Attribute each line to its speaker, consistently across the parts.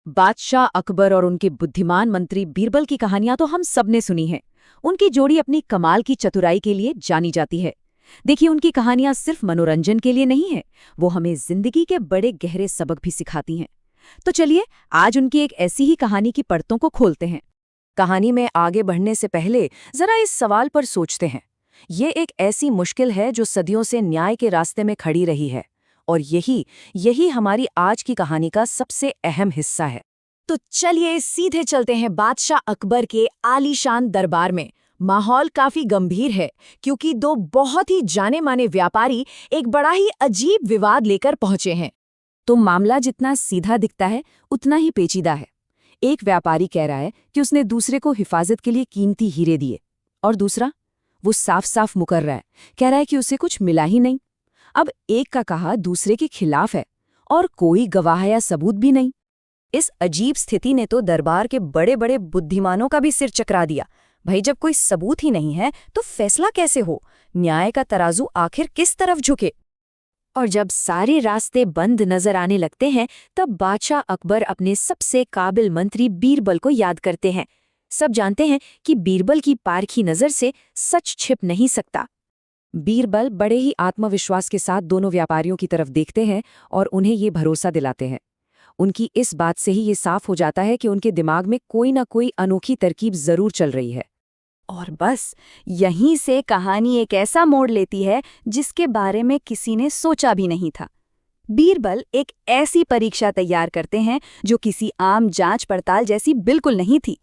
Speaker 1: बादशाह अकबर और उनके बुद्धिमान मंत्री बीरबल की कहानियां तो हम सबने सुनी हैं। उनकी जोड़ी अपनी कमाल की चतुराई के लिए जानी जाती है। देखिए, उनकी कहानियां सिर्फ मनोरंजन के लिए नहीं है, वो हमें जिंदगी के बड़े गहरे सबक भी सिखाती हैं। तो चलिए, आज उनकी एक ऐसी ही कहानी की परतों को खोलते हैं। कहानी में आगे बढ़ने से पहले जरा इस सवाल पर सोचते हैं। ये एक ऐसी मुश्किल है जो सदियों से न्याय के रास्ते में खड़ी रही है, और यही हमारी आज की कहानी का सबसे अहम हिस्सा है। तो चलिए सीधे चलते हैं बादशाह अकबर के आलीशान दरबार में। माहौल काफी गंभीर है, क्योंकि दो बहुत ही जाने माने व्यापारी एक बड़ा ही अजीब विवाद लेकर पहुंचे हैं। तो मामला जितना सीधा दिखता है, उतना ही पेचीदा है। एक व्यापारी कह रहा है कि उसने दूसरे को हिफाजत के लिए कीमती हीरे दिए, और दूसरा वो साफ साफ मुकर रहा है, कह रहा है कि उसे कुछ मिला ही नहीं। अब एक का कहा दूसरे के खिलाफ है, और कोई गवाह या सबूत भी नहीं। इस अजीब स्थिति ने तो दरबार के बड़े बड़े बुद्धिमानों का भी सिर चकरा दिया। भाई, जब कोई सबूत ही नहीं है तो फैसला कैसे हो? न्याय का तराजू आखिर किस तरफ झुके? और जब सारे रास्ते बंद नजर आने लगते हैं, तब बादशाह अकबर अपने सबसे काबिल मंत्री बीरबल को याद करते हैं। सब जानते हैं कि बीरबल की पारखी नजर से सच छिप नहीं सकता। बीरबल बड़े ही आत्मविश्वास के साथ दोनों व्यापारियों की तरफ देखते हैं और उन्हें ये भरोसा दिलाते हैं। उनकी इस बात से ही ये साफ हो जाता है कि उनके दिमाग में कोई ना कोई अनोखी तरकीब जरूर चल रही है। और बस यहीं से कहानी एक ऐसा मोड़ लेती है जिसके बारे में किसी ने सोचा भी नहीं था। बीरबल एक ऐसी परीक्षा तैयार करते हैं जो किसी आम जांच पड़ताल जैसी बिल्कुल नहीं थी।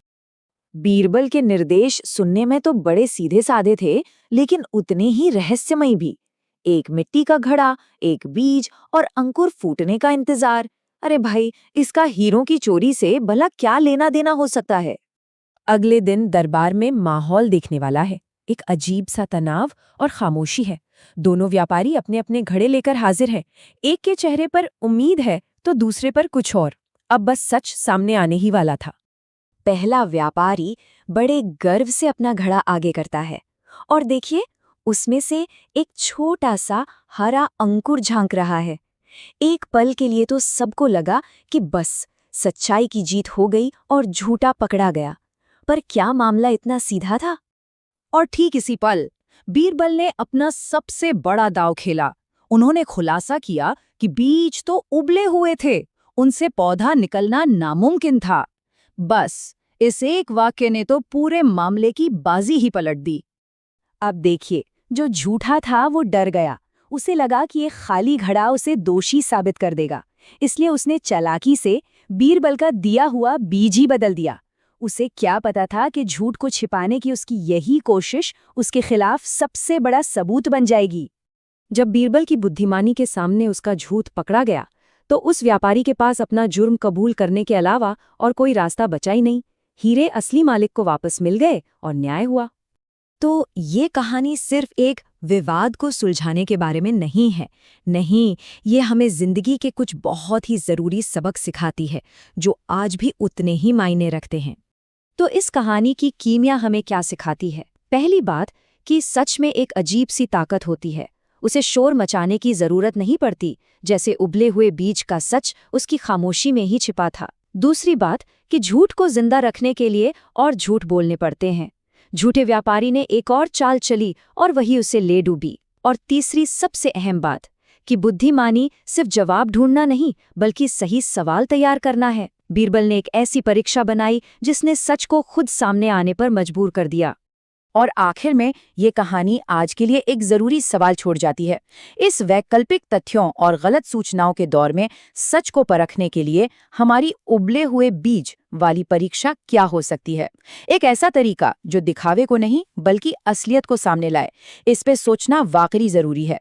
Speaker 1: बीरबल के निर्देश सुनने में तो बड़े सीधे साधे थे, लेकिन उतने ही रहस्यमयी भी। एक मिट्टी का घड़ा, एक बीज और अंकुर फूटने का इंतजार। अरे भाई, इसका हीरों की चोरी से भला क्या लेना देना हो सकता है? अगले दिन दरबार में माहौल देखने वाला है। एक अजीब सा तनाव और खामोशी है। दोनों व्यापारी अपने अपने घड़े लेकर हाजिर हैं। एक के चेहरे पर उम्मीद है तो दूसरे पर कुछ और। अब बस सच सामने आने ही वाला था। पहला व्यापारी बड़े गर्व से अपना घड़ा आगे करता है, और देखिए, उसमें से एक छोटा सा हरा अंकुर झांक रहा है। एक पल के लिए तो सबको लगा कि बस सच्चाई की जीत हो गई और झूठा पकड़ा गया। पर क्या मामला इतना सीधा था? और ठीक इसी पल बीरबल ने अपना सबसे बड़ा दांव खेला। उन्होंने खुलासा किया कि बीज तो उबले हुए थे, उनसे पौधा निकलना नामुमकिन था। बस इस एक वाक्य ने तो पूरे मामले की बाजी ही पलट दी। अब देखिए, जो झूठा था वो डर गया। उसे लगा कि ये खाली घड़ा उसे दोषी साबित कर देगा, इसलिए उसने चालाकी से बीरबल का दिया हुआ बीज ही बदल दिया। उसे क्या पता था कि झूठ को छिपाने की उसकी यही कोशिश उसके खिलाफ सबसे बड़ा सबूत बन जाएगी। जब बीरबल की बुद्धिमानी के सामने उसका झूठ पकड़ा गया, तो उस व्यापारी के पास अपना जुर्म कबूल करने के अलावा और कोई रास्ता बचा ही नहीं। हीरे असली मालिक को वापस मिल गए और न्याय हुआ। तो ये कहानी सिर्फ एक विवाद को सुलझाने के बारे में नहीं है। नहीं, ये हमें जिंदगी के कुछ बहुत ही जरूरी सबक सिखाती है, जो आज भी उतने ही मायने रखते हैं। तो इस कहानी की कीमिया हमें क्या सिखाती है? पहली बात कि सच में एक अजीब सी ताकत होती है। उसे शोर मचाने की जरूरत नहीं पड़ती, जैसे उबले हुए बीज का सच उसकी खामोशी में ही छिपा था। दूसरी बात कि झूठ को जिंदा रखने के लिए और झूठ बोलने पड़ते हैं। झूठे व्यापारी ने एक और चाल चली और वही उसे ले डूबी। और तीसरी सबसे अहम बात कि बुद्धिमानी सिर्फ जवाब ढूंढना नहीं, बल्कि सही सवाल तैयार करना है। बीरबल ने एक ऐसी परीक्षा बनाई जिसने सच को खुद सामने आने पर मजबूर कर दिया। और आखिर में ये कहानी आज के लिए एक जरूरी सवाल छोड़ जाती है। इस वैकल्पिक तथ्यों और गलत सूचनाओं के दौर में सच को परखने के लिए हमारी उबले हुए बीज वाली परीक्षा क्या हो सकती है? एक ऐसा तरीका जो दिखावे को नहीं, बल्कि असलियत को सामने लाए। इस पे सोचना वाकई जरूरी है।